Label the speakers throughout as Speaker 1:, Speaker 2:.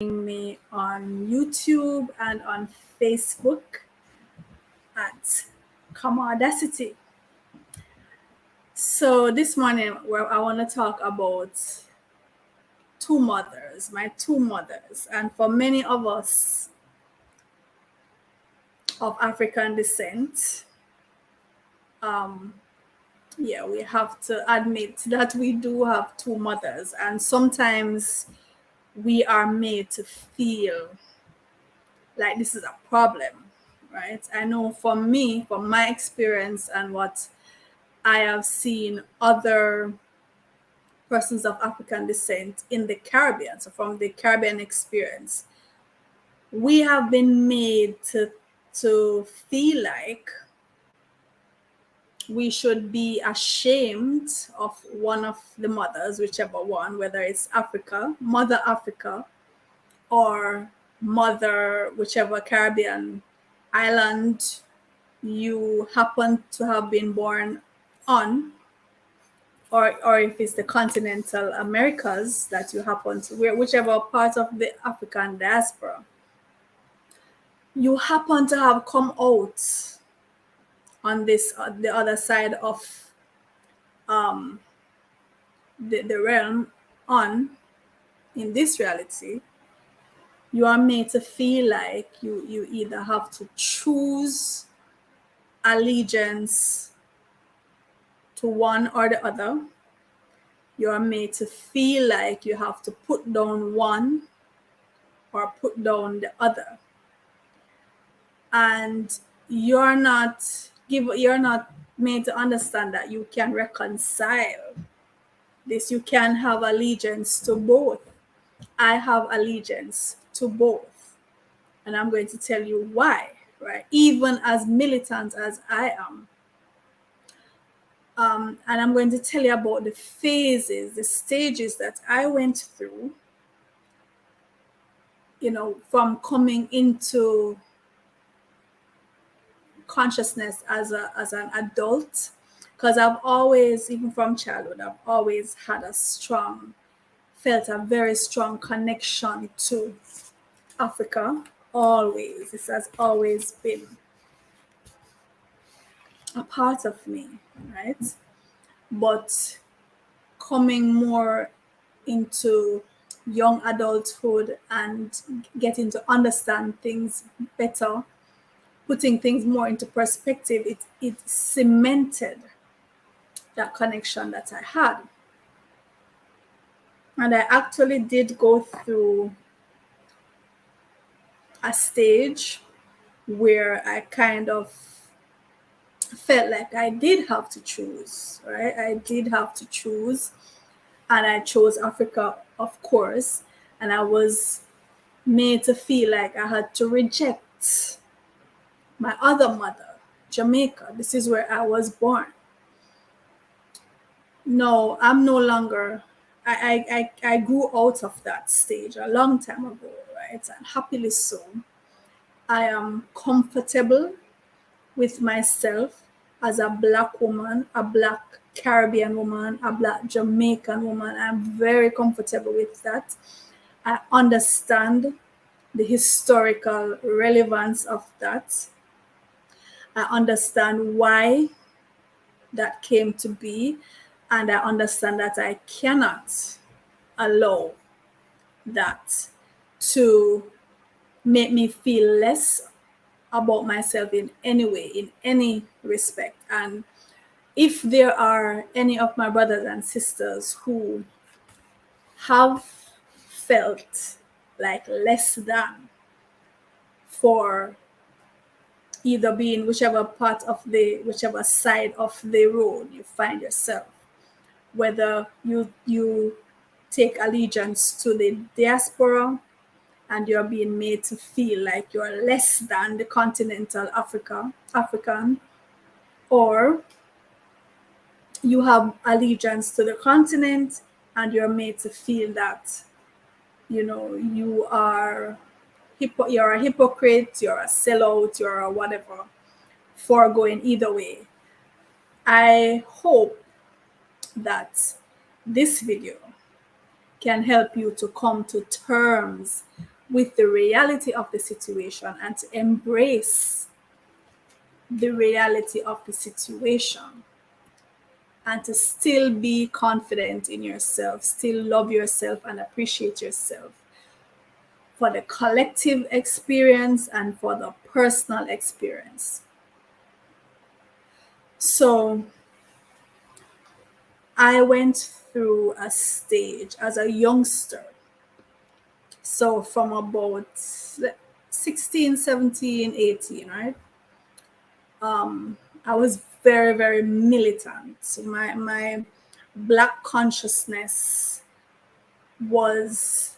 Speaker 1: Me on YouTube and on Facebook at Audacity. So this morning, I want to talk about two mothers, my two mothers, and for many of us of African descent, we have to admit that we do have two mothers, and sometimes we are made to feel like this is a problem, right? I know for me, from my experience and what I have seen other persons of African descent in the Caribbean, so from the Caribbean experience, we have been made to feel like we should be ashamed of one of the mothers, whichever one, whether it's Mother Africa, or Mother, whichever Caribbean island you happen to have been born on, or if it's the continental Americas that you happen to, whichever part of the African diaspora you happen to have come out on this the other side of the realm on in this reality, you are made to feel like you either have to choose allegiance to one or the other. You are made to feel like you have to put down one or put down the other. And you're not made to understand that you can reconcile this. You can have allegiance to both. I have allegiance to both. And I'm going to tell you why, right? Even as militant as I am. And I'm going to tell you about the phases, the stages that I went through, from coming into consciousness as an adult, because I've always, even from childhood, I've always had felt a very strong connection to Africa. Always. This has always been a part of me, right? But coming more into young adulthood and getting to understand things better, putting things more into perspective, it cemented that connection that I had. And I actually did go through a stage where I kind of felt like I did have to choose, right? I did have to choose, and I chose Africa, of course, and I was made to feel like I had to reject my other mother, Jamaica. This is where I was born. No, I'm no longer, I grew out of that stage a long time ago, right? And happily so. I am comfortable with myself as a Black woman, a Black Caribbean woman, a Black Jamaican woman. I'm very comfortable with that. I understand the historical relevance of that. I understand why that came to be, and I understand that I cannot allow that to make me feel less about myself in any way, in any respect. And if there are any of my brothers and sisters who have felt like less than for either being whichever side of the road you find yourself, whether you take allegiance to the diaspora and you're being made to feel like you're less than the continental African, or you have allegiance to the continent and you're made to feel that, you're a hypocrite, you're a sellout, you're a whatever, for going either way. I hope that this video can help you to come to terms with the reality of the situation and to embrace the reality of the situation and to still be confident in yourself, still love yourself and appreciate yourself for the collective experience and for the personal experience. So I went through a stage as a youngster. So from about 16, 17, 18, right? I was very, very militant. My Black consciousness was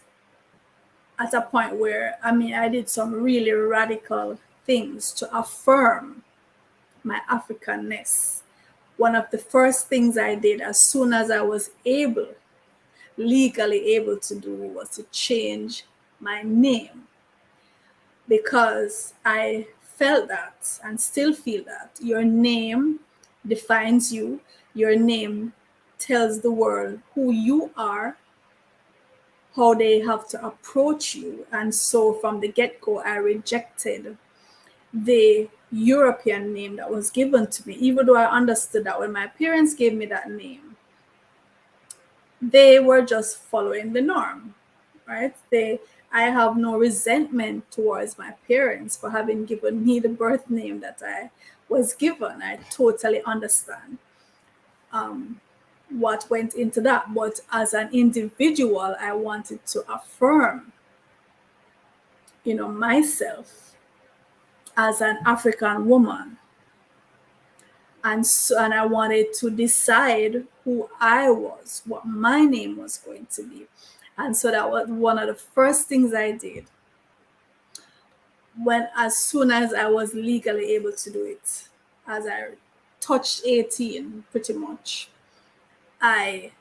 Speaker 1: at a point where, I did some really radical things to affirm my Africanness. One of the first things I did as soon as I was legally able to do, was to change my name, because I felt that and still feel that your name defines you. Your name tells the world who you are, how they have to approach you. And so from the get-go, I rejected the European name that was given to me, even though I understood that when my parents gave me that name, they were just following the norm, right? I have no resentment towards my parents for having given me the birth name that I was given. I totally understand what went into that. But as an individual, I wanted to affirm, myself as an African woman. And I wanted to decide who I was, what my name was going to be. And so that was one of the first things I did as soon as I was legally able to do it. As I touched 18, pretty much, I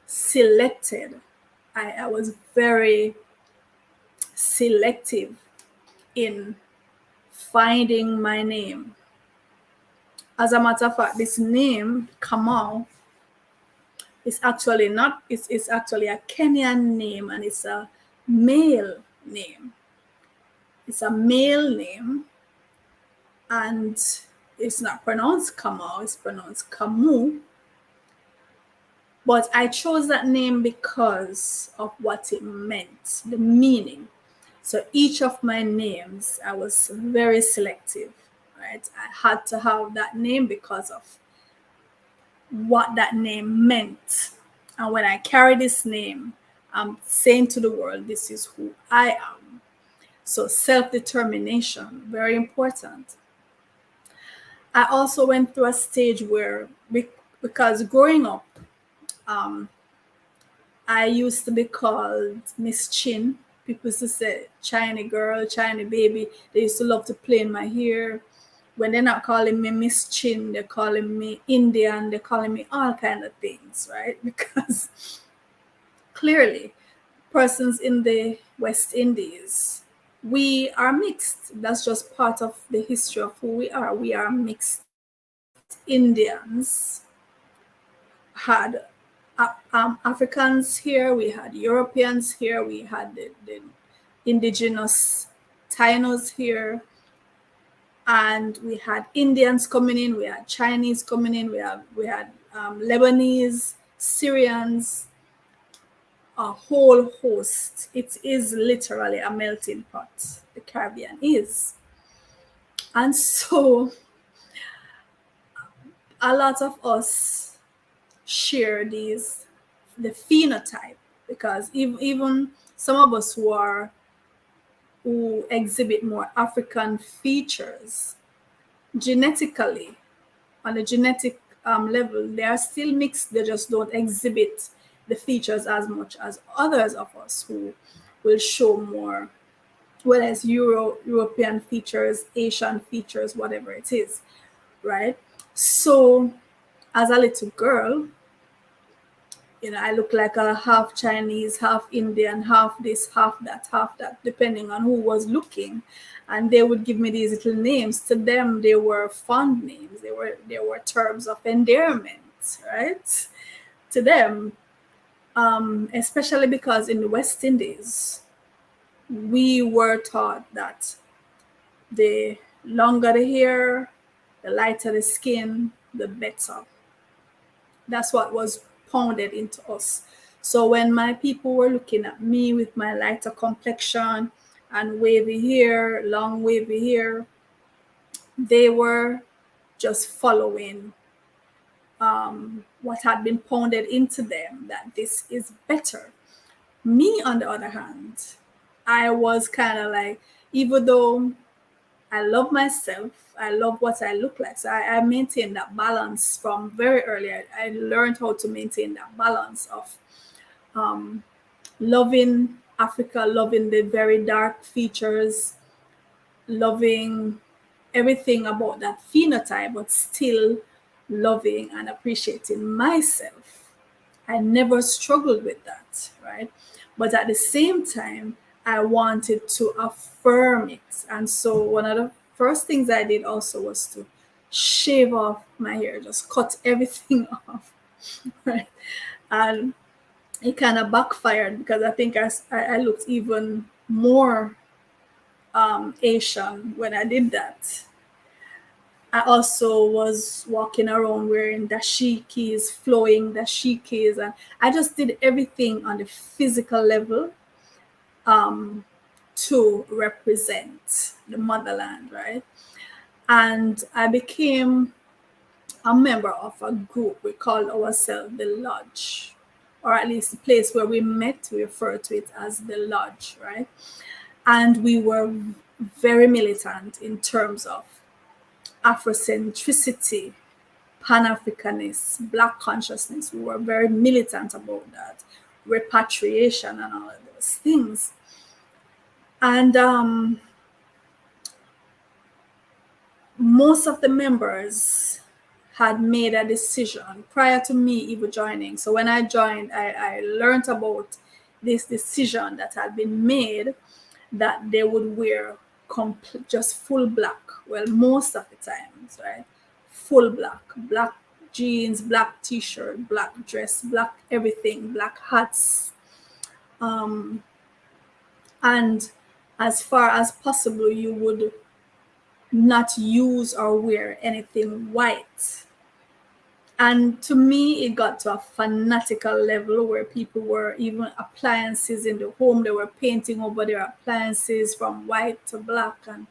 Speaker 1: was very selective in finding my name. As a matter of fact, this name, Kamau, it's actually a Kenyan name, and it's a male name. It's a male name, and it's not pronounced Kamau, it's pronounced Kamu. But I chose that name because of what it meant, the meaning. So each of my names, I was very selective, right? I had to have that name because of what that name meant. And when I carry this name, I'm saying to the world, this is who I am. So self-determination, very important. I also went through a stage where, because growing up, I used to be called Miss Chin. People used to say China girl, China baby. They used to love to play in my hair. When they're not calling me Miss Chin, they're calling me Indian, they're calling me all kind of things, right? Because clearly, persons in the West Indies, we are mixed. That's just part of the history of who we are. We are mixed Indians. Had Africans here, we had Europeans here, we had the indigenous Tainos here, and we had Indians coming in, we had Chinese coming in, we had Lebanese, Syrians, a whole host. It is literally a melting pot. The Caribbean is. And so a lot of us share the phenotype, because even some of us who exhibit more African features genetically, on a genetic level, they are still mixed. They just don't exhibit the features as much as others of us who will show more, whether it's European features, Asian features, whatever it is, right? So as a little girl, I look like a half Chinese, half Indian, half this, half that, depending on who was looking. And they would give me these little names. To them, they were fond names. They were terms of endearment, right? To them. especially because in the West Indies, we were taught that the longer the hair, the lighter the skin, the better. That's what was pounded into us. So when my people were looking at me with my lighter complexion and wavy hair, long wavy hair, they were just following what had been pounded into them, that this is better. Me, on the other hand, I was kind of like, even though I love myself, I love what I look like. So I maintain that balance from very early. I learned how to maintain that balance of loving Africa, loving the very dark features, loving everything about that phenotype, but still loving and appreciating myself. I never struggled with that, right? But at the same time, I wanted to affirm it. And so one of the first things I did also was to shave off my hair, just cut everything off, right? And it kind of backfired because I think I looked even more Asian when I did that. I also was walking around wearing dashikis, flowing dashikis, and I just did everything on the physical level to represent the motherland, right? And I became a member of a group. We called ourselves the Lodge, or at least the place where we met, we refer to it as the Lodge, right? And we were very militant in terms of Afrocentricity, Pan Africanist, Black consciousness. We were very militant about that, repatriation, and all of those things. And most of the members had made a decision prior to me even joining. So when I joined, I learned about this decision that had been made that they would wear just full black. Well, most of the times, right? Full black, black jeans, black t-shirt, black dress, black everything, black hats. And as far as possible, you would not use or wear anything white. And to me, it got to a fanatical level where people were, even appliances in the home, they were painting over their appliances from white to black, and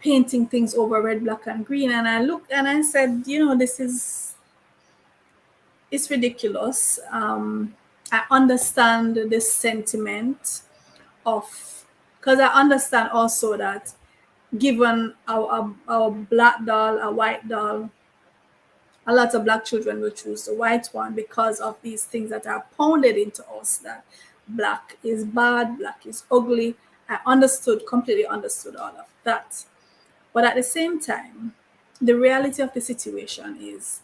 Speaker 1: painting things over red, black, and green. And I looked and I said, it's ridiculous. I understand this sentiment of, because I understand also that given our black doll, a white doll, a lot of black children will choose the white one because of these things that are pounded into us, that black is bad, black is ugly. I completely understood all of that. But at the same time, the reality of the situation is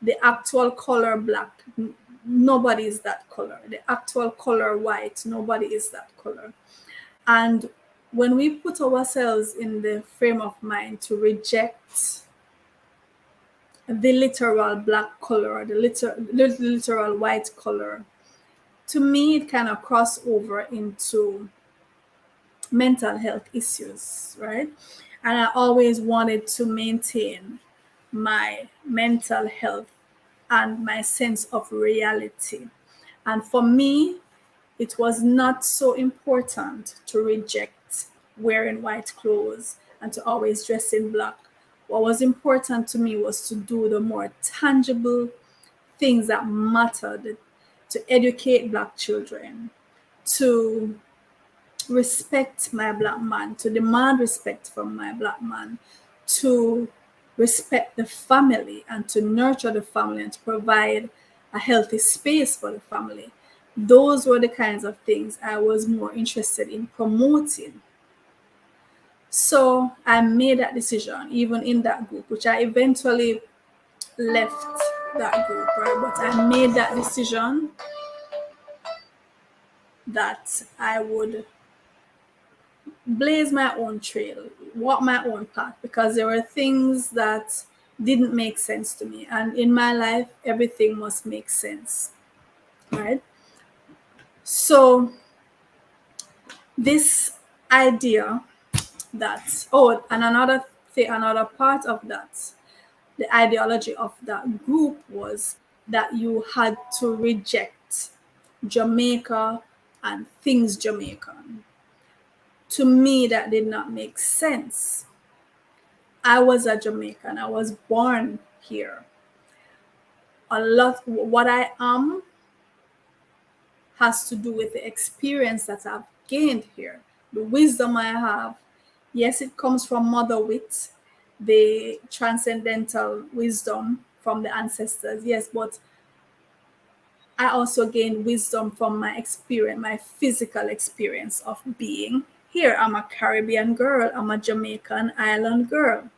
Speaker 1: the actual color black, nobody is that color. The actual color white, nobody is that color. And when we put ourselves in the frame of mind to reject the literal black color, the literal white color, to me, it kind of cross over into mental health issues, right? And I always wanted to maintain my mental health and my sense of reality. And for me, it was not so important to reject wearing white clothes and to always dress in black. What was important to me was to do the more tangible things that mattered, to educate black children, to respect my black man, to demand respect from my black man, to respect the family and to nurture the family and to provide a healthy space for the family. Those were the kinds of things I was more interested in promoting. So I made that decision, even in that group, which I eventually left that group, right? But I made that decision that I would blaze my own trail, walk my own path, because there were things that didn't make sense to me. And in my life, everything must make sense, right? So this idea that, oh, and another thing, another part of that, the ideology of that group was that you had to reject Jamaica and things Jamaican. To me, that did not make sense. I was a Jamaican. I was born here. A lot what I am has to do with the experience that I've gained here, the wisdom I have. Yes, it comes from mother wit, the transcendental wisdom from the ancestors. Yes, but I also gained wisdom from my experience, my physical experience of being here. I'm a Caribbean girl, I'm a Jamaican island girl.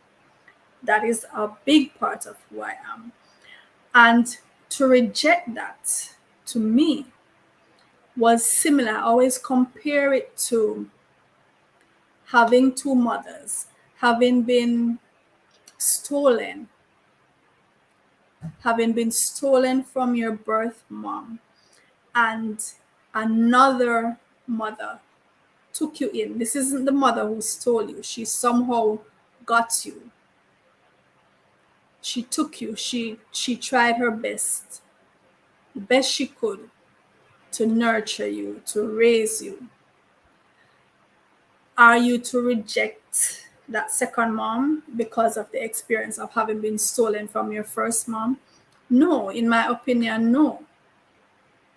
Speaker 1: That is a big part of who I am. And to reject that, to me, was similar. I always compare it to having two mothers, having been stolen, from your birth mom, and another mother took you in. This isn't the mother who stole you. She somehow got you. She took you. She tried her best, the best she could, to nurture you, to raise you. Are you to reject that second mom because of the experience of having been stolen from your first mom? No, in my opinion, no.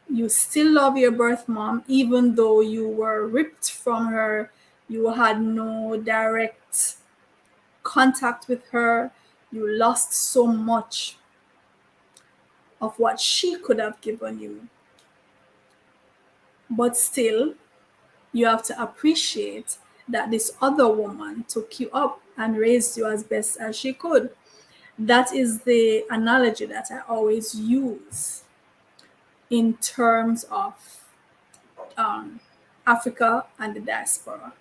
Speaker 1: You still love your birth mom, even though you were ripped from her, you had no direct contact with her, you lost so much of what she could have given you. But still, you have to appreciate that this other woman took you up and raised you as best as she could. That is the analogy that I always use in terms of Africa and the diaspora.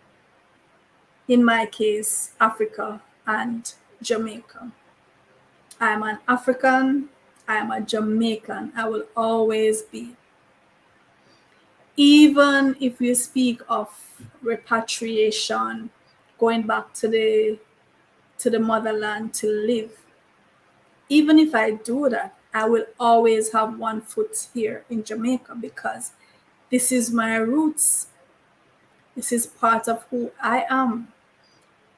Speaker 1: In my case, Africa and Jamaica. I am an African, I am a Jamaican, I will always be. Even if you speak of repatriation, going back to the motherland to live, even if I do that, I will always have one foot here in Jamaica because this is my roots. This is part of who I am.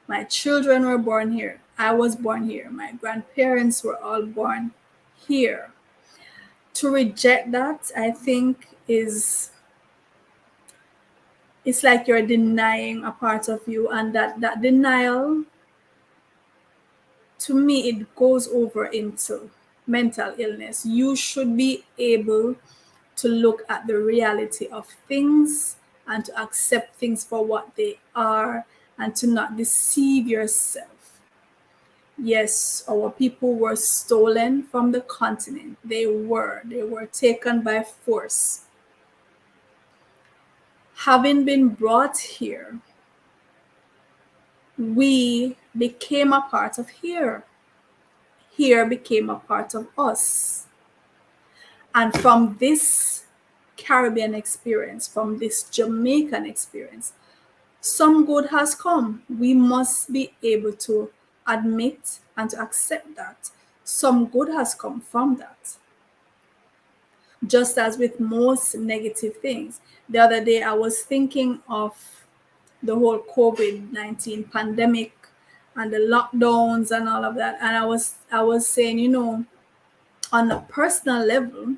Speaker 1: My children were born here. I was born here. My grandparents were all born here. To reject that, I think, is it's like you're denying a part of you, and that denial, to me, it goes over into mental illness. You should be able to look at the reality of things and to accept things for what they are and to not deceive yourself. Yes, our people were stolen from the continent. They were taken by force. Having been brought here, we became a part of here. Here became a part of us. And from this Caribbean experience, from this Jamaican experience, some good has come. We must be able to admit and to accept that some good has come from that. Just as with most negative things. The other day, I was thinking of the whole COVID-19 pandemic and the lockdowns and all of that. And I was saying, on a personal level,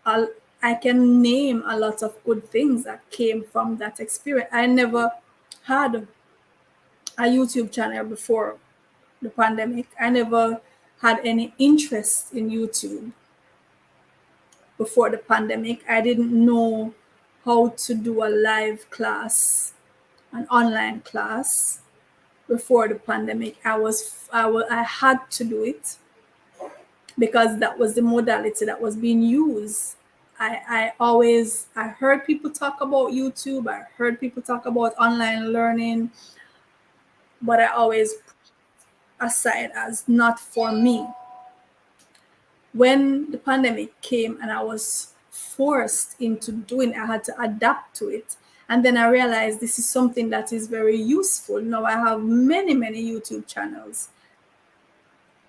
Speaker 1: I can name a lot of good things that came from that experience. I never had a YouTube channel before the pandemic. I never had any interest in YouTube before the pandemic. I didn't know how to do a live class, an online class before the pandemic. I had to do it because that was the modality that was being used. I heard people talk about YouTube, I heard people talk about online learning, but aside as not for me. When the pandemic came and I was forced into doing, I had to adapt to it. And then I realized this is something that is very useful. Now I have many, many YouTube channels.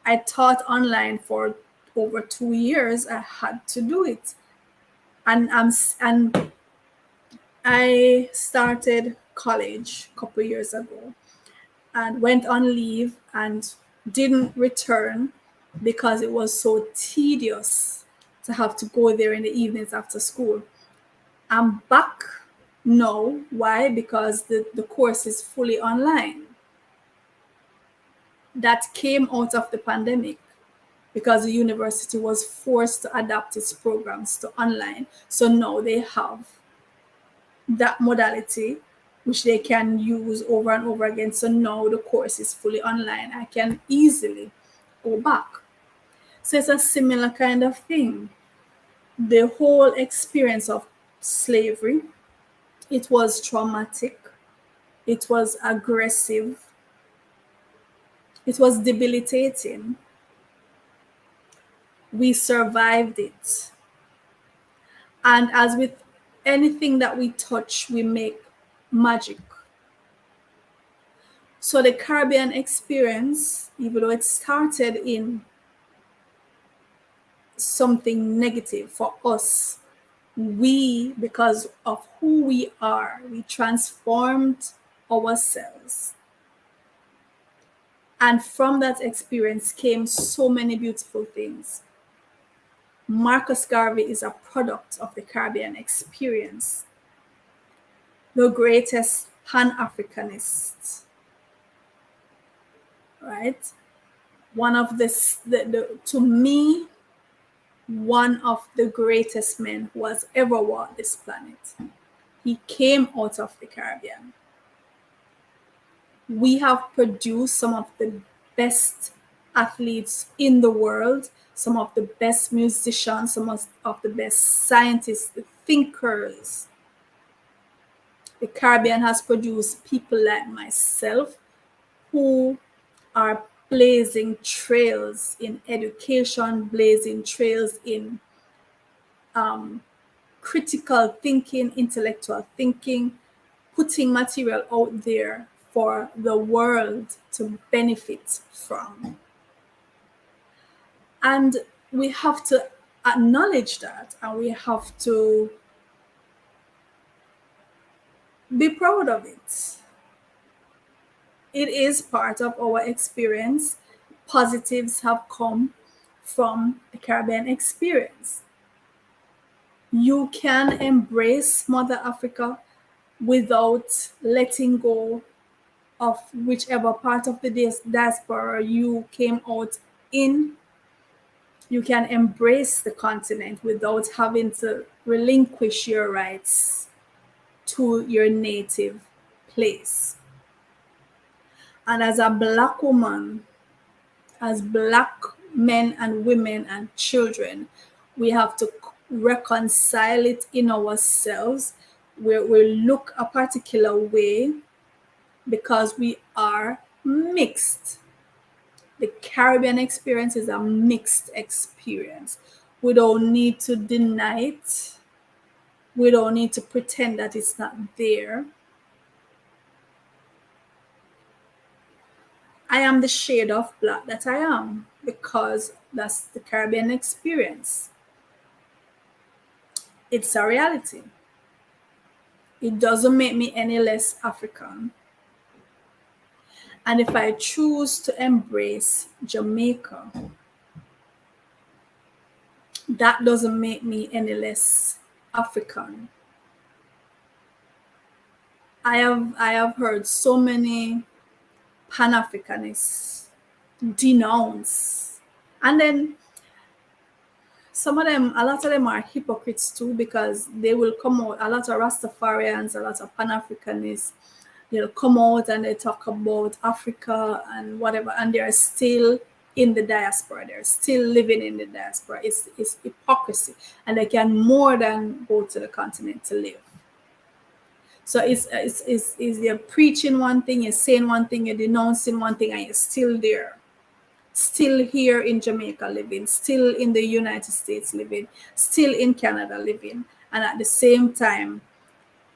Speaker 1: I taught online for over 2 years. I had to do it. And I started college a couple years ago and went on leave and didn't return because it was so tedious to have to go there in the evenings after school. I'm back now. Why? Because the course is fully online. That came out of the pandemic because the university was forced to adapt its programs to online. So now they have that modality which they can use over and over again. So now the course is fully online. I can easily go back. So it's a similar kind of thing. The whole experience of slavery, it was traumatic, it was aggressive, it was debilitating. We survived it. And as with anything that we touch, we make magic. So the Caribbean experience, even though it started in something negative for us, because of who we are, we transformed ourselves. And from that experience came so many beautiful things. Marcus Garvey is a product of the Caribbean experience, the greatest Pan-Africanist, right? One of to me, one of the greatest men who has ever walked this planet. He came out of the Caribbean. We have produced some of the best athletes in the world, some of the best musicians, some of the best scientists, the thinkers. The Caribbean has produced people like myself who are blazing trails in education, blazing trails in critical thinking, intellectual thinking, putting material out there for the world to benefit from. And we have to acknowledge that, and we have to be proud of it. It is part of our experience. Positives have come from the Caribbean experience. You can embrace Mother Africa without letting go of whichever part of the diaspora you came out in. You can embrace the continent without having to relinquish your rights to your native place. And as a Black woman, as Black men and women and children, we have to reconcile it in ourselves, where we look a particular way because we are mixed. The Caribbean experience is a mixed experience. We don't need to deny it. We don't need to pretend that it's not there. I am the shade of Black that I am because that's the Caribbean experience. It's a reality. It doesn't make me any less African. And if I choose to embrace Jamaica, that doesn't make me any less African. I have heard so many Pan-Africanists denounce. And then some of them, a lot of them are hypocrites too, because they will come out, a lot of Rastafarians, a lot of Pan-Africanists, they'll come out and they talk about Africa and whatever, and they're still in the diaspora. They're still living in the diaspora. It's hypocrisy, and they can more than go to the continent to live. So it's you're preaching one thing, you're saying one thing, you're denouncing one thing, and you're still there. still here in Jamaica living, still in the United States living, still in Canada living, and at the same time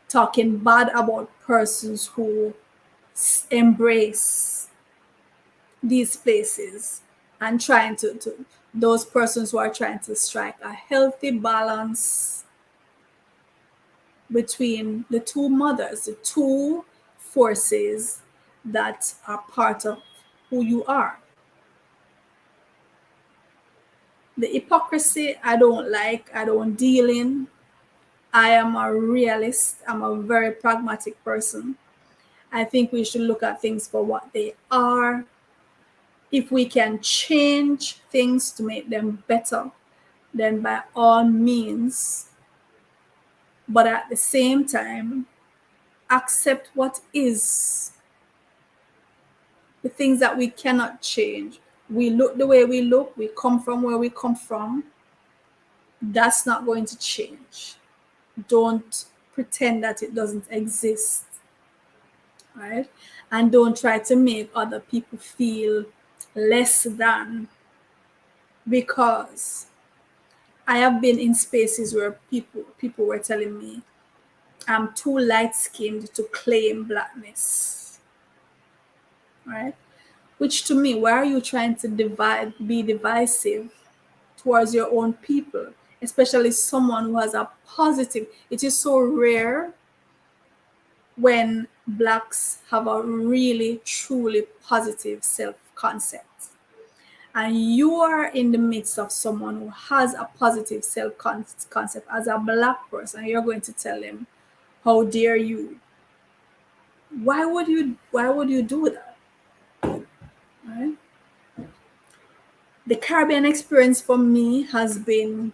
Speaker 1: talking bad about persons who embrace these places and trying to those persons who are trying to strike a healthy balance between the two mothers, the two forces that are part of who you are. The hypocrisy I don't like, I don't deal in. I am a realist, I'm a very pragmatic person. I think we should look at things for what they are. If we can change things to make them better, then by all means. But at the same time, accept what is. The things that we cannot change. We look the way we look, we come from where we come from. That's not going to change. Don't pretend that it doesn't exist, right? And don't try to make other people feel less than, because I have been in spaces where people were telling me I'm too light-skinned to claim blackness, right? Which to me, why are you trying to be divisive towards your own people, especially someone who has a positive? It is so rare when Blacks have a really, truly positive self-concept. And you are in the midst of someone who has a positive self-concept as a Black person, you're going to tell him, how dare you? Why would you do that? Right? The Caribbean experience for me has been,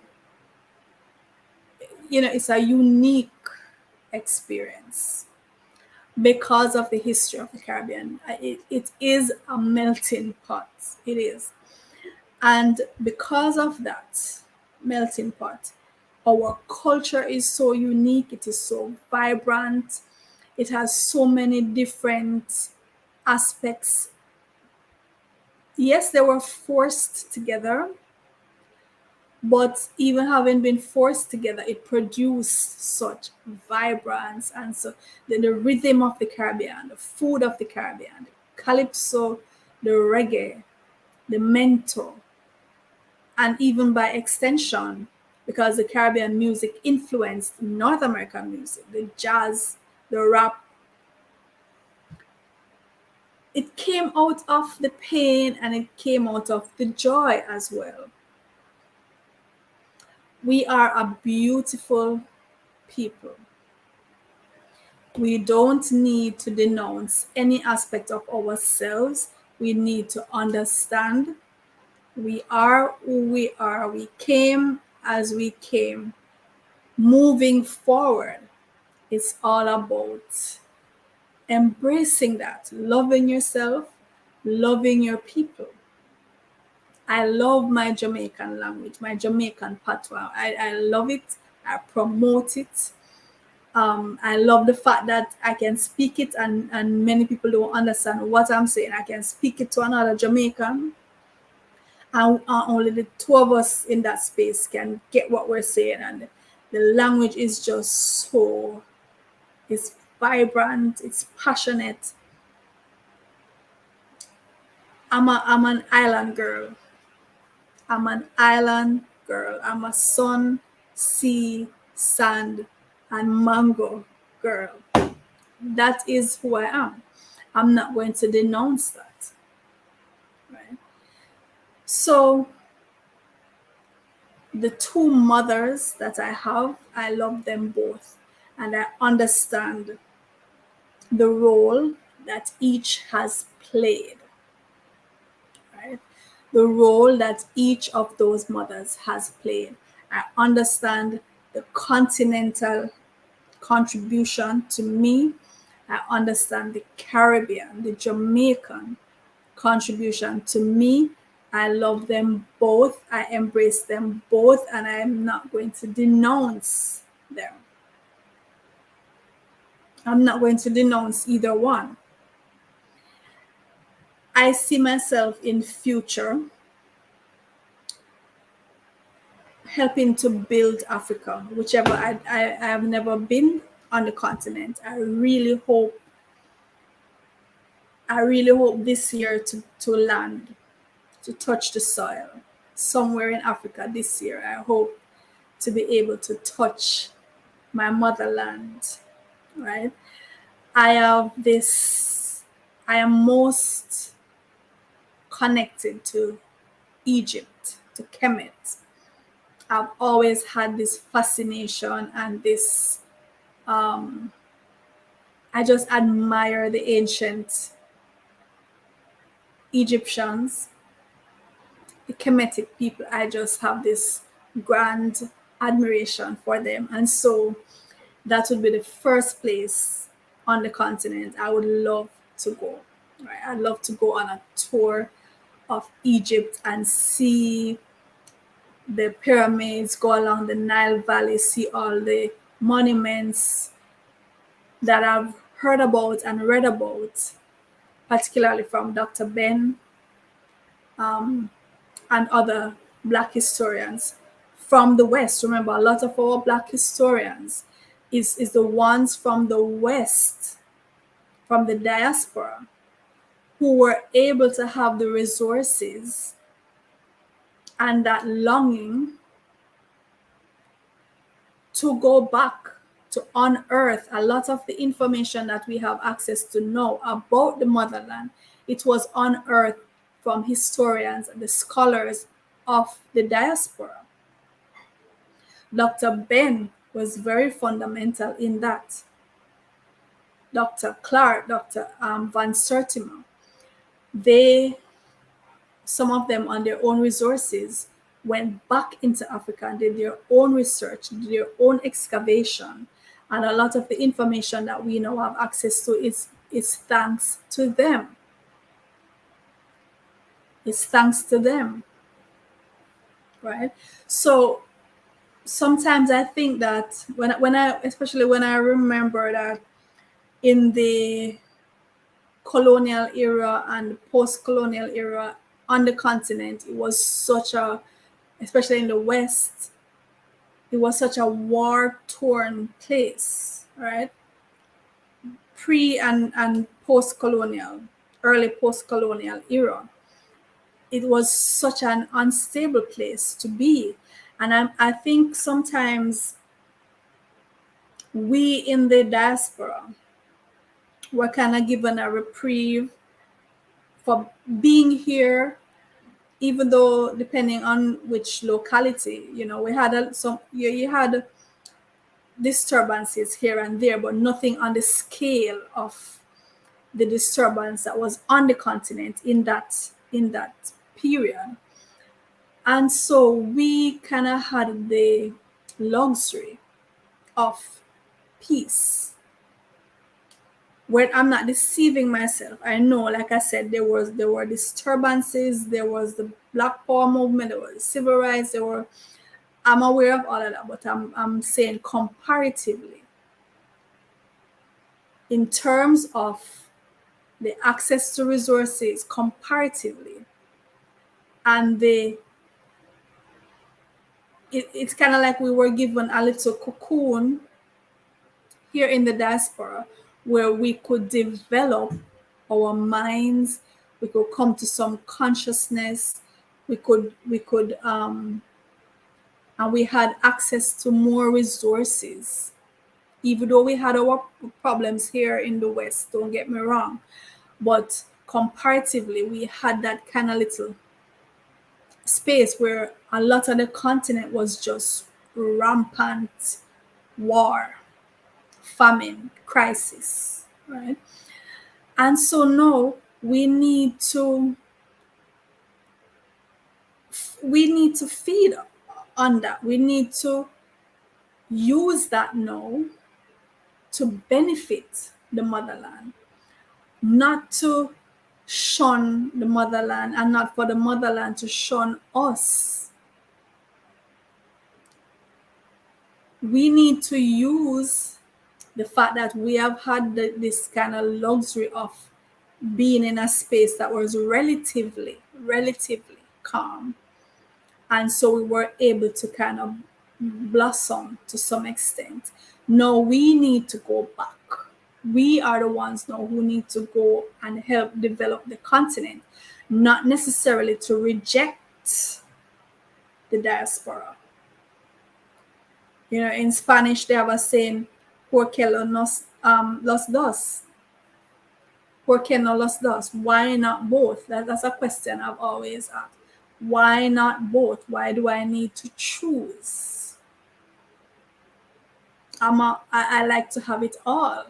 Speaker 1: it's a unique experience because of the history of the Caribbean. It is a melting pot. It is. And because of that melting pot, our culture is so unique. It is so vibrant. It has so many different aspects. Yes, they were forced together, but even having been forced together, it produced such vibrance. And so the rhythm of the Caribbean, the food of the Caribbean, the calypso, the reggae, the mento, and even by extension, because the Caribbean music influenced North American music, the jazz, the rap, it came out of the pain and it came out of the joy as well. We are a beautiful people. We don't need to denounce any aspect of ourselves. We need to understand we are who we are. We came as we came. Moving forward, it's all about embracing that, loving yourself, loving your people. I love my Jamaican language, my Jamaican patois. I love it. I promote it. I love the fact that I can speak it, and many people don't understand what I'm saying. I can speak it to another Jamaican, and only the two of us in that space can get what we're saying. And the language is just so, it's vibrant, it's passionate. I'm an island girl. I'm an island girl. I'm a sun, sea, sand, and mango girl. That is who I am. I'm not going to denounce that. Right? So the two mothers that I have, I love them both. And I understand the role that each has played. Right? The role that each of those mothers has played. I understand the continental contribution to me. I understand the Caribbean, the Jamaican contribution to me. I love them both. I embrace them both, and I am not going to denounce them. I'm not going to denounce either one. I see myself in future helping to build Africa, whichever I have never been on the continent. I really hope this year to land, to touch the soil somewhere in Africa this year. I hope to be able to touch my motherland, right? I have this, I am most connected to Egypt, to Kemet. I've always had this fascination and this, I just admire the ancient Egyptians, the Kemetic people. I just have this grand admiration for them. And so that would be the first place on the continent I would love to go. Right? I'd love to go on a tour of Egypt and see the pyramids, go along the Nile Valley, see all the monuments that I've heard about and read about, particularly from Dr. Ben and other Black historians from the West. Remember, a lot of our Black historians is the ones from the West, from the diaspora, who were able to have the resources and that longing to go back to unearth a lot of the information that we have access to know about the motherland. It was unearthed from historians and the scholars of the diaspora. Dr. Ben was very fundamental in that. Dr. Clark, Dr. Van Sertima, some of them on their own resources went back into Africa and did their own research, did their own excavation. And a lot of the information that we now have access to is thanks to them. It's thanks to them, right? So sometimes I think that especially when I remember that in the colonial era and post-colonial era on the continent, it was especially in the West, it was such a war-torn place, right? Pre and post-colonial, early post-colonial era. It was such an unstable place to be. And I think sometimes we in the diaspora were kind of given a reprieve for being here, even though depending on which locality, we had you had disturbances here and there, but nothing on the scale of the disturbance that was on the continent in that period. And so we kind of had the luxury of peace, where I'm not deceiving myself. I know, like I said, there were disturbances, there was the Black Power movement, there was civil rights, I'm aware of all of that, but I'm saying comparatively, in terms of the access to resources, comparatively, and it's kind of like we were given a little cocoon here in the diaspora where we could develop our minds, we could come to some consciousness, we could and we had access to more resources, even though we had our problems here in the West, don't get me wrong, but comparatively we had that kind of little space where a lot of the continent was just rampant war, famine, crisis, right? And so now we need to feed on that. We need to use that now to benefit the motherland, not to shun the motherland and not for the motherland to shun us. We need to use the fact that we have had this kind of luxury of being in a space that was relatively calm. And so we were able to kind of blossom to some extent. Now we need to go back. We are the ones now who need to go and help develop the continent, not necessarily to reject the diaspora. You know, in Spanish, they have a saying, ¿Por qué los dos? ¿Por qué no los dos? Why not both? That's a question I've always asked. Why not both? Why do I need to choose? I like to have it all.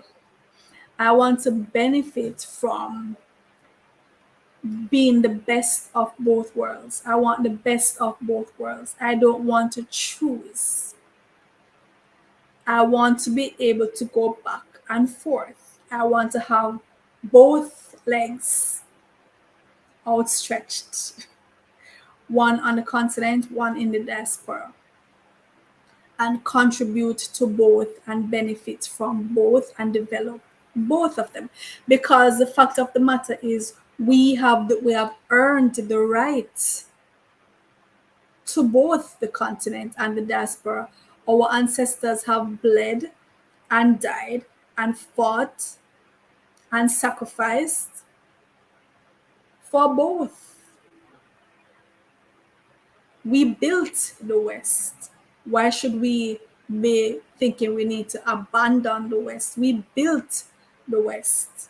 Speaker 1: I want to benefit from being the best of both worlds. I want the best of both worlds. I don't want to choose. I want to be able to go back and forth. I want to have both legs outstretched, one on the continent, one in the diaspora, and contribute to both and benefit from both and develop both of them. Because the fact of the matter is we have earned the right to both the continent and the diaspora. Our ancestors have bled and died and fought and sacrificed for both. We built the West. Why should we be thinking we need to abandon the West? We built the West.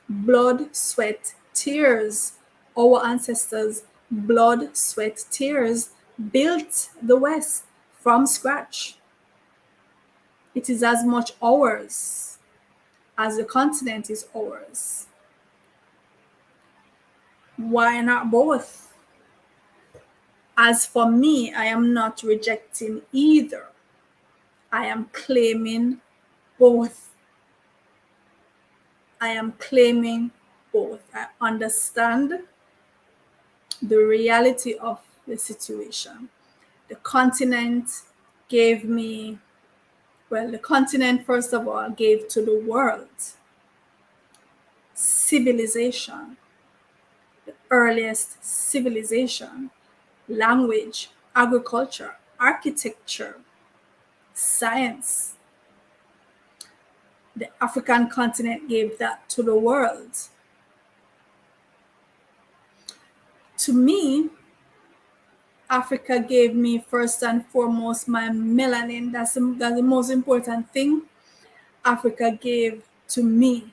Speaker 1: Blood, sweat, tears. Our ancestors, blood, sweat, tears, built the West from scratch. It is as much ours as the continent is ours. Why not both? As for me, I am not rejecting either. I am claiming both. I am claiming both. I understand the reality of the situation. The continent gave me, well, the continent, first of all, gave to the world civilization, the earliest civilization, language, agriculture, architecture, science. The African continent gave that to the world. To me, Africa gave me first and foremost my melanin. That's the most important thing Africa gave to me.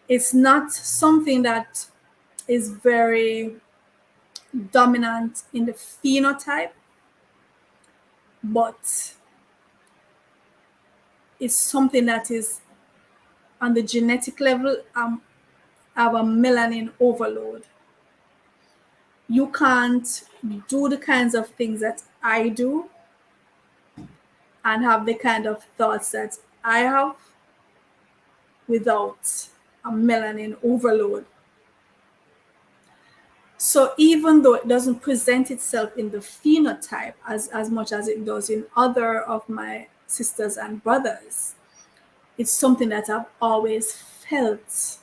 Speaker 1: It's not something that is very dominant in the phenotype, but it's something that is on the genetic level. I have a melanin overload. You can't do the kinds of things that I do and have the kind of thoughts that I have without a melanin overload. So even though it doesn't present itself in the phenotype as much as it does in other of my sisters and brothers, it's something that I've always felt.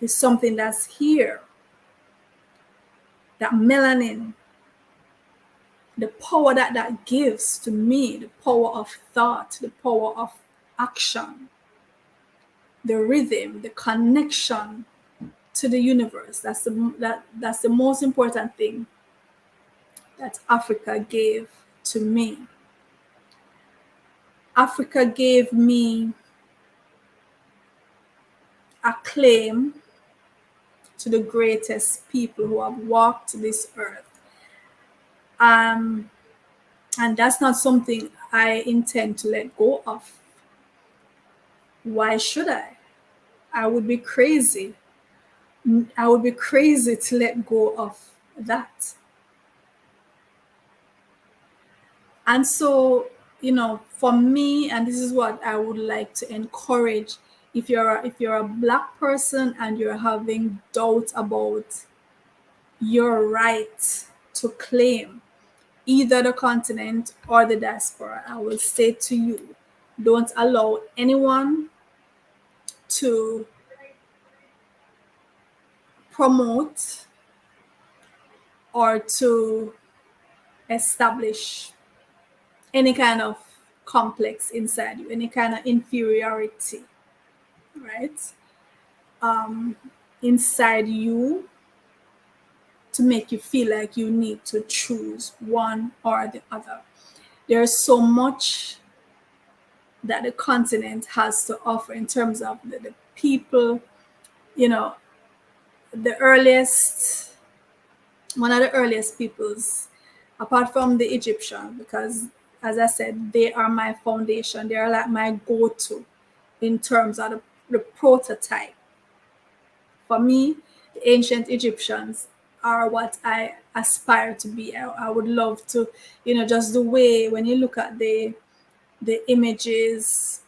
Speaker 1: It's something that's here. That melanin, the power that gives to me, the power of thought, the power of action, the rhythm, the connection to the universe. That's the most important thing that Africa gave to me. Africa gave me a claim to the greatest people who have walked this earth. And that's not something I intend to let go of. Why should I? I would be crazy. I would be crazy to let go of that. And so, for me, and this is what I would like to encourage, if you're a Black person and you're having doubt about your right to claim either the continent or the diaspora, I will say to you, don't allow anyone to promote or to establish any kind of complex inside you, any kind of inferiority, right? Inside you to make you feel like you need to choose one or the other. There's so much that the continent has to offer in terms of the people, you know, the earliest, one of the earliest peoples, apart from the Egyptian, because as I said, they are my foundation. They are like my go-to in terms of the prototype. For me, the ancient Egyptians are what I aspire to be. I would love to, just the way when you look at the images,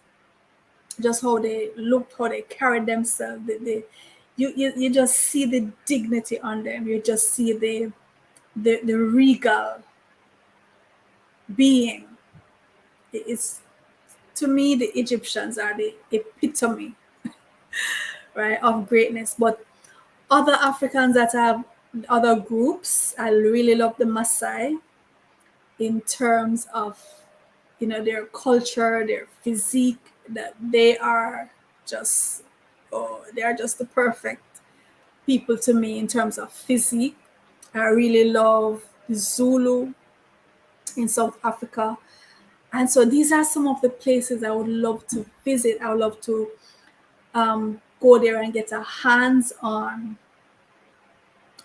Speaker 1: just how they looked, how they carried themselves, you just see the dignity on them. You just see the regal being. It's, to me, the Egyptians are the epitome, right, of greatness. But other Africans that have other groups, I really love the Maasai in terms of, their culture, their physique, that they are just, they are just the perfect people to me in terms of physique. I really love Zulu in South Africa. And so these are some of the places I would love to visit. I would love to go there and get a hands-on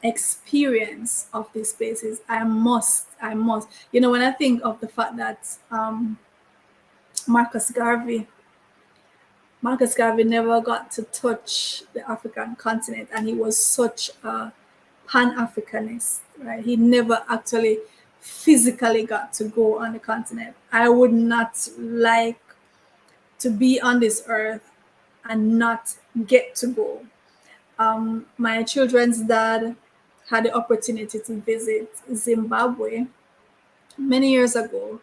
Speaker 1: experience of these places. I must. When I think of the fact that Marcus Garvey never got to touch the African continent, and he was such a Pan-Africanist, right? He never actually physically got to go on the continent. I would not like to be on this earth and not get to go. My children's dad had the opportunity to visit Zimbabwe many years ago,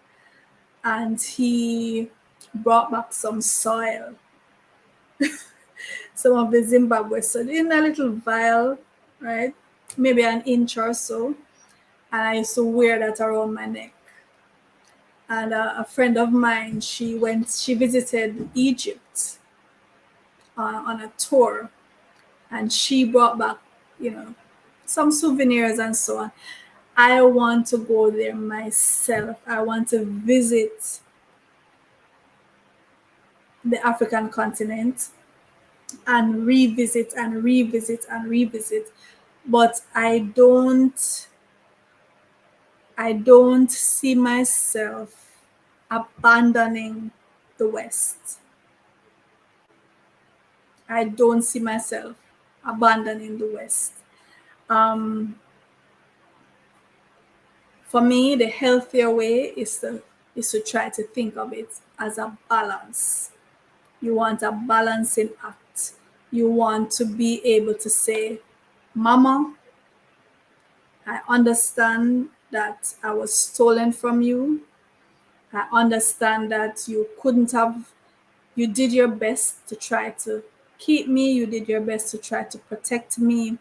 Speaker 1: and he brought back some soil, some of the Zimbabwe soil in a little vial, right? Maybe an inch or so. And I used to wear that around my neck. And a friend of mine, she visited Egypt on a tour, and she brought back, some souvenirs and so on. I want to go there myself. I want to visit the African continent and revisit and revisit and revisit. But I don't see myself abandoning the West. I don't see myself abandoning the West. For me, the healthier way is to try to think of it as a balance. You want a balancing act. You want to be able to say, Mama, I understand that I was stolen from you. I understand that you did your best to try to keep me. You did your best to try to protect me.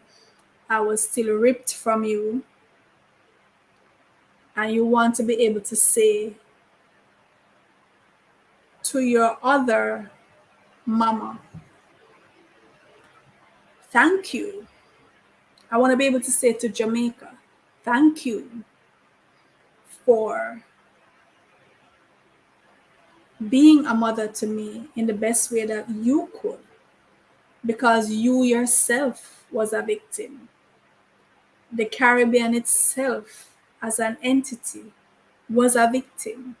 Speaker 1: I was still ripped from you. And you want to be able to say to your other mama, thank you. I want to be able to say to Jamaica, thank you for being a mother to me in the best way that you could, because you yourself was a victim. The Caribbean itself as an entity was a victim,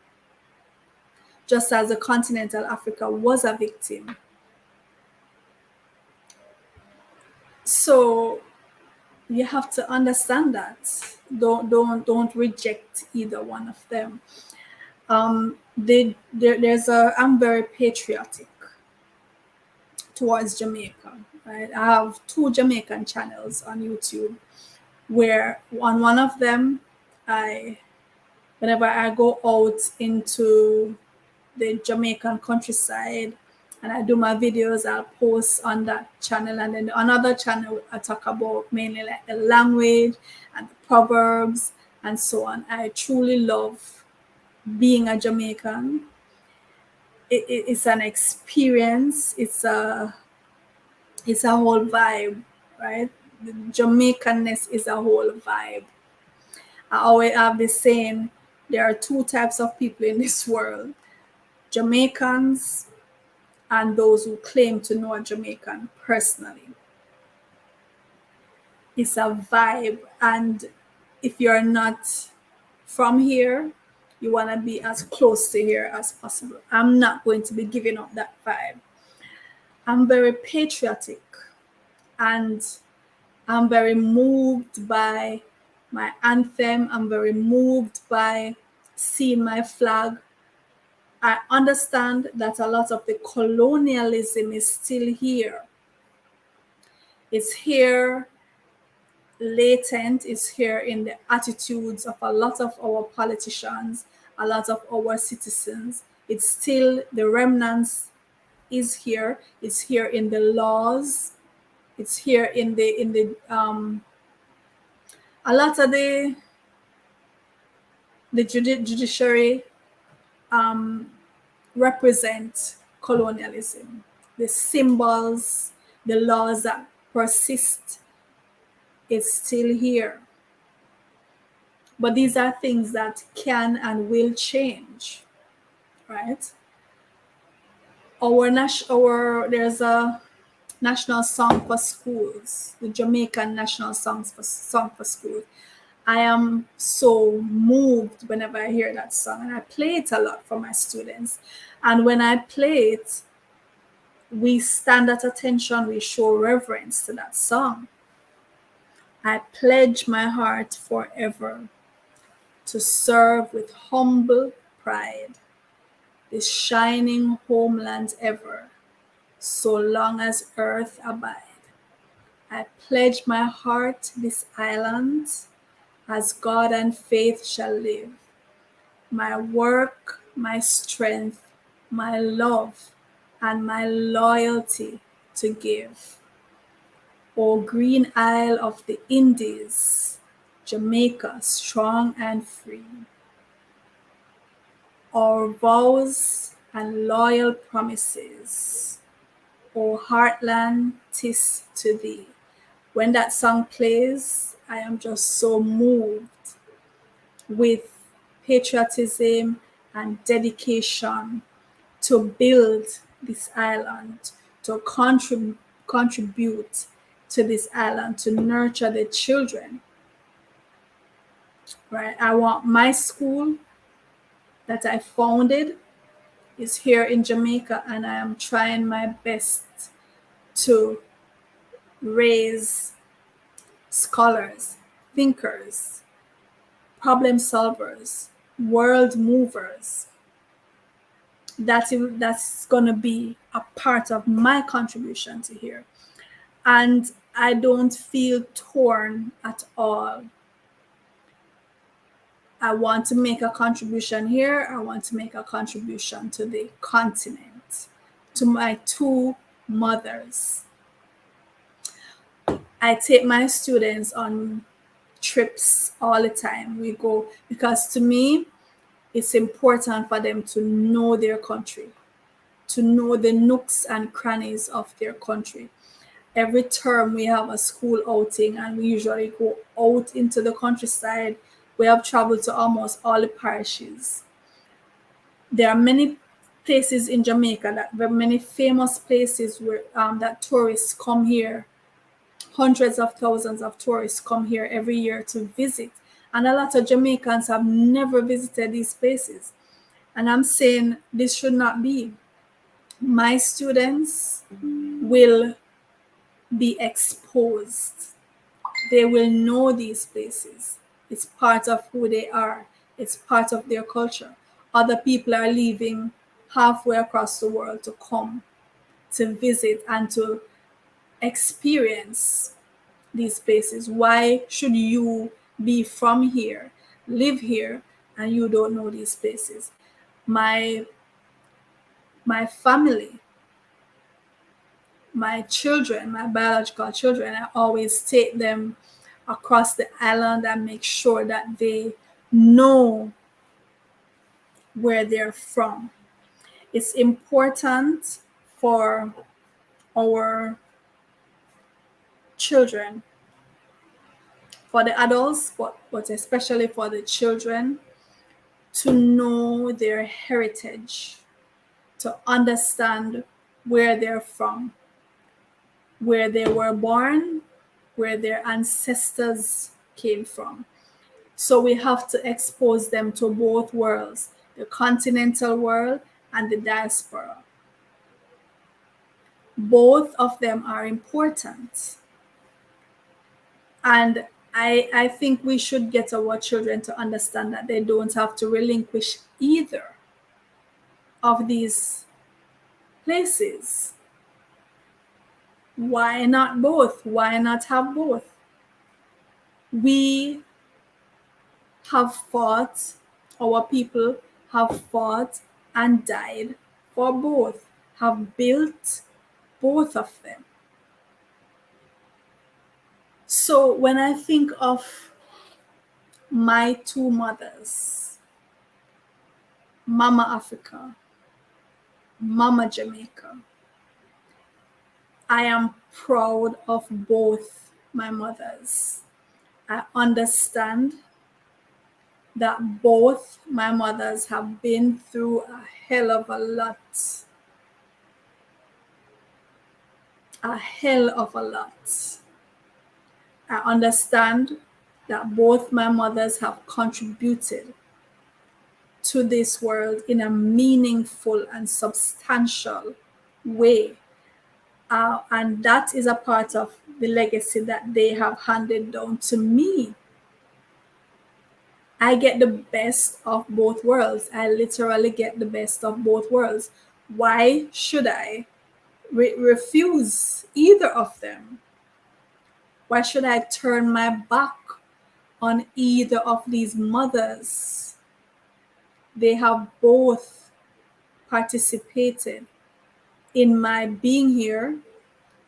Speaker 1: just as the continental Africa was a victim. So you have to understand that. Don't reject either one of them. I'm very patriotic towards Jamaica. Right? I have 2 Jamaican channels on YouTube, where on one of them, whenever I go out into the Jamaican countryside, and I do my videos. I'll post on that channel, and then another channel I talk about mainly like the language and the proverbs and so on. I truly love being a Jamaican. It's an experience. It's a whole vibe, right? The Jamaicanness is a whole vibe. I always have this saying: there are two types of people in this world: Jamaicans and those who claim to know a Jamaican personally. It's a vibe, and if you're not from here, you want to be as close to here as possible. I'm not going to be giving up that vibe. I'm very patriotic, and I'm very moved by my anthem. I'm very moved by seeing my flag. I understand that a lot of the colonialism is still here. It's here, latent, is here in the attitudes of a lot of our politicians, a lot of our citizens. It's still, the remnants is here. It's here in the laws. It's here in the a lot of the judiciary represent colonialism. The symbols, the laws that persist, it's still here. But these are things that can and will change, right? There's a national song for schools, the Jamaican national song for schools. I am so moved whenever I hear that song, and I play it a lot for my students. And when I play it, we stand at attention, we show reverence to that song. I pledge my heart forever to serve with humble pride this shining homeland ever, so long as earth abide. I pledge my heart this island, as God and faith shall live. My work, my strength, my love, and my loyalty to give. O green isle of the Indies, Jamaica strong and free. Our vows and loyal promises, O heartland, 'tis to thee. When that song plays, I am just so moved with patriotism and dedication to build this island, to contribute to this island, to nurture the children. Right? I want my school that I founded is here in Jamaica, and I am trying my best to raise scholars, thinkers, problem solvers, world movers. That's going to be a part of my contribution to here. And I don't feel torn at all. I want to make a contribution here. I want to make a contribution to the continent, to my two mothers. I take my students on trips all the time. We go, because to me, it's important for them to know their country, to know the nooks and crannies of their country. Every term we have a school outing, and we usually go out into the countryside. We have traveled to almost all the parishes. There are many places in Jamaica, there are many famous places where that tourists come here. Hundreds of thousands of tourists come here every year to visit. And a lot of Jamaicans have never visited these places. And I'm saying this should not be. My students will be exposed. They will know these places. It's part of who they are. It's part of their culture. Other people are leaving halfway across the world to come to visit and to experience these places. Why should you be from here, live here, and you don't know these places? My family my children, my biological children, I always take them across the island and make sure that they know where they're from. It's important for our children, for the adults, but especially for the children, to know their heritage, to understand where they're from, where they were born, where their ancestors came from. So we have to expose them to both worlds, the continental world and the diaspora. Both of them are important. And I think we should get our children to understand that they don't have to relinquish either of these places. Why not both? Why not have both? We have fought, our people have fought and died for both, have built both of them. So when I think of my two mothers, Mama Africa, Mama Jamaica, I am proud of both my mothers. I understand that both my mothers have been through a hell of a lot. A hell of a lot. I understand that both my mothers have contributed to this world in a meaningful and substantial way. And that is a part of the legacy that they have handed down to me. I get the best of both worlds. I literally get the best of both worlds. Why should I refuse either of them? Why should I turn my back on either of these mothers? They have both participated in my being here.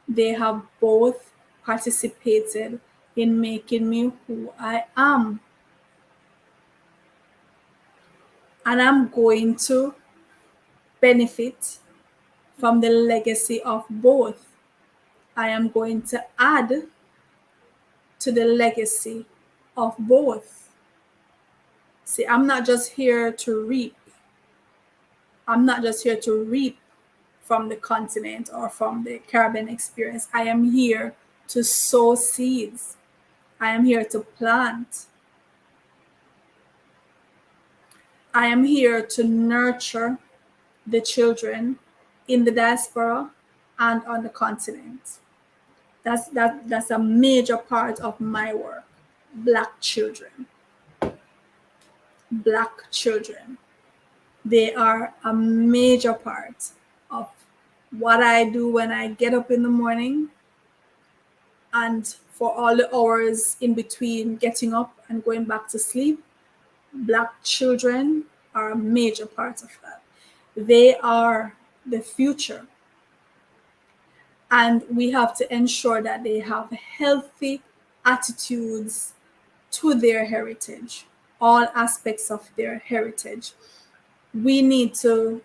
Speaker 1: They have both participated in making me who I am. And I'm going to benefit from the legacy of both. I am going to add to the legacy of both. See, I'm not just here to reap. I'm not just here to reap from the continent or from the Caribbean experience. I am here to sow seeds. I am here to plant. I am here to nurture the children in the diaspora and on the continent. That's a major part of my work. Black children. Black children. They are a major part of what I do when I get up in the morning, and for all the hours in between getting up and going back to sleep. Black children are a major part of that. They are the future. And we have to ensure that they have healthy attitudes to their heritage, all aspects of their heritage. We need to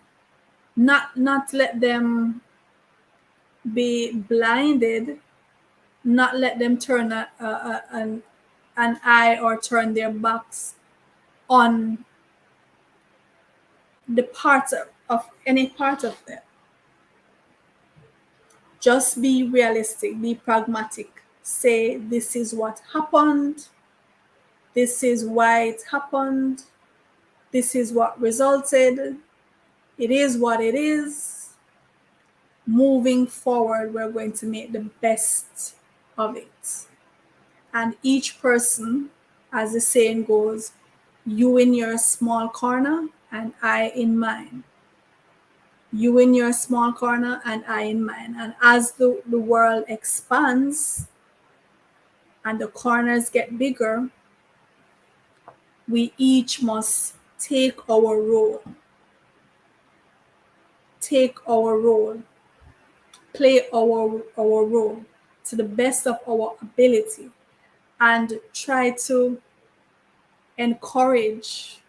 Speaker 1: not let them be blinded, not let them turn an eye or turn their backs on the part of any part of them. Just be realistic, be pragmatic. Say, this is what happened. This is why it happened. This is what resulted. It is what it is. Moving forward, we're going to make the best of it. And each person, as the saying goes, you in your small corner and I in mine. You in your small corner and I in mine. And as the world expands and the corners get bigger, we each must take our role. Take our role. play our role to the best of our ability and try to encourage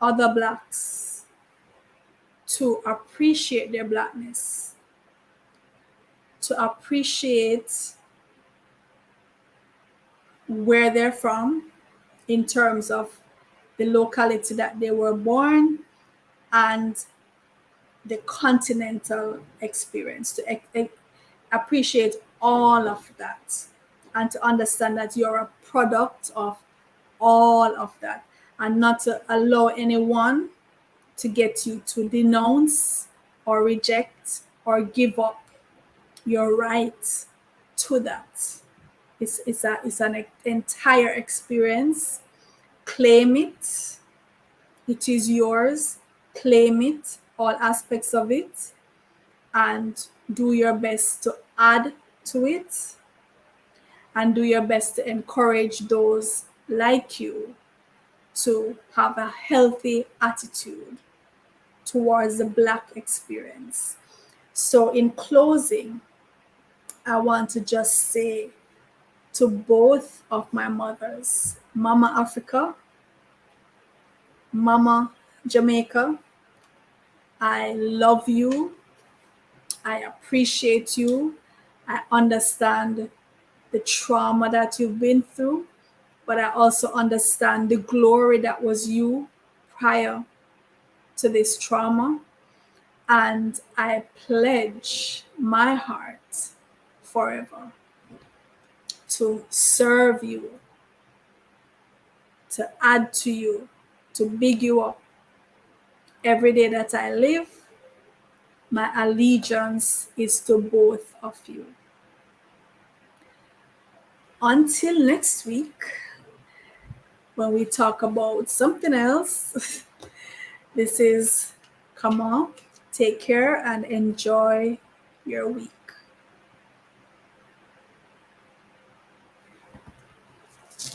Speaker 1: other Blacks to appreciate their Blackness, to appreciate where they're from in terms of the locality that they were born and the continental experience, to appreciate all of that and to understand that you're a product of all of that, and not to allow anyone to get you to denounce or reject or give up your right to that. It's an entire experience. Claim it. It is yours. Claim it, all aspects of it, and do your best to add to it, and do your best to encourage those like you to have a healthy attitude towards the Black experience. So in closing, I want to just say to both of my mothers, Mama Africa, Mama Jamaica, I love you. I appreciate you. I understand the trauma that you've been through, but I also understand the glory that was you prior to this trauma. And I pledge my heart forever to serve you, to add to you, to big you up. Every day that I live, my allegiance is to both of you. Until next week, when we talk about something else, this is Kama. Take care and enjoy your week.